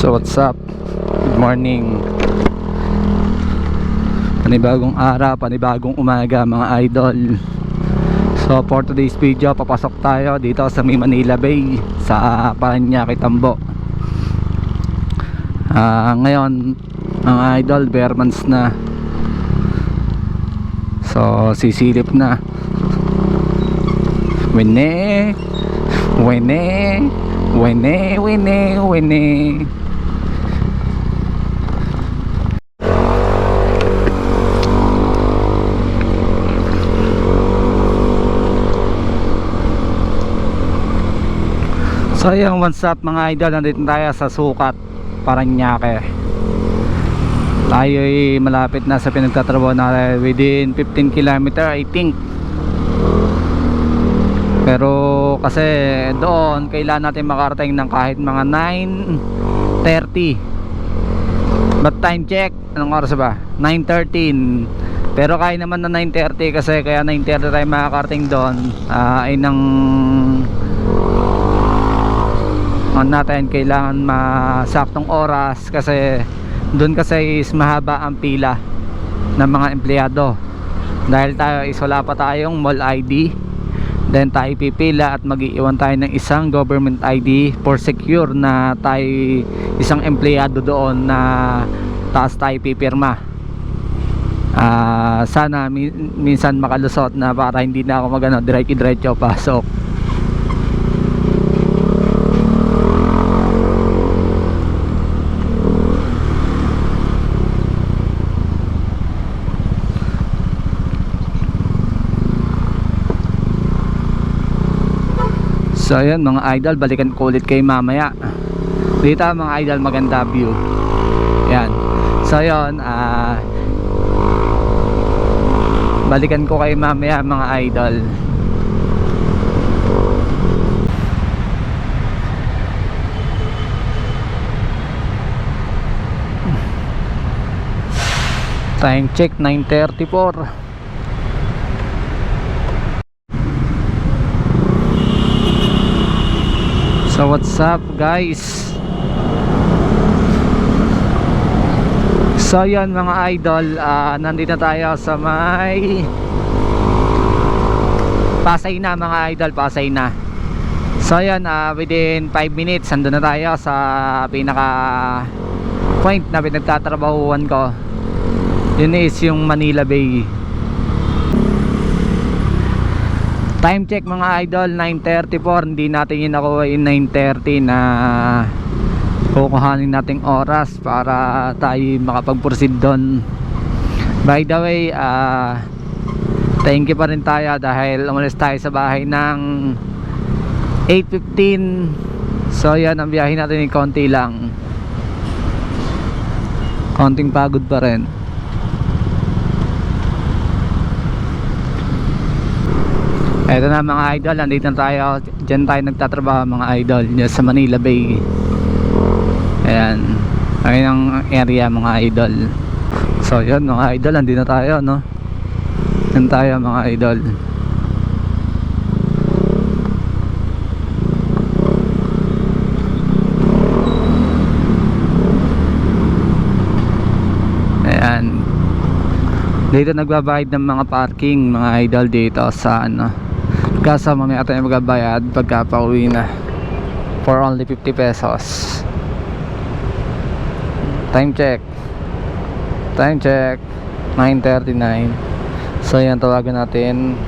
So what's up? Good morning. Panibagong araw, panibagong umaga mga idol. So for today's video, papasok tayo dito sa May Manila Bay sa Parañaque, Tambo. Ngayon mga idol, bare months na. So sisilip na. Wene, wene, wene, wene, wene. So yung what's up mga idol, nandito tayo sa Sukat, Parañaque. Tayo ay malapit na sa pinagtatrabaho na, within 15 km I think. Pero kasi doon kailangan natin makarating ng kahit mga 9:30. But time check, anong oras ba? 9:13. Pero kaya naman na 9:30 kasi kaya 9:30 tayo makakarating doon. Ay ng natin kailangan masaktong oras kasi doon kasi is mahaba ang pila ng mga empleyado dahil tayo is wala pa tayong mall ID. Then tayo pipila at mag-iwan tayo ng isang government ID for secure na tayo isang empleyado doon na taas tayo pipirma. Sana minsan makalusot na para hindi na ako magano diretso pasok. So ayan mga idol, balikan ko ulit kayo mamaya. Dito mga idol, maganda view. Yan. So ayan, balikan ko kayo mamaya mga idol. Time check 9:34. So what's up guys? So yan mga idol, nandito tayo sa may Pasay na mga idol, Pasay na. So yan, within 5 minutes andun na tayo sa pinaka point na pinagtatrabahuan ko. Yun is yung Manila Bay. Time check mga idol, 9:34. Hindi natin yun nakuha in 9:30 na kukuhanin nating oras para tayo makapag-proceed doon. By the way, thank you pa rin tayo dahil umalis tayo sa bahay ng 8:15. So yan, ang biyahe natin ni konti lang, konting pagod pa rin. Eto na mga idol, nandito na tayo. Diyan tayo nagtatrabaho mga idol, dyan sa Manila Bay. Ayan, ayun ang area mga idol. So yun mga idol, nandito na tayo no. Yan tayo mga idol. Ayan, dito nagbabayad ng mga parking mga idol dito sa ano. Kaso mamaya tayo magbabayad pagka pauwi na for only 50 pesos. Time check 9:39. So yan, tawagan natin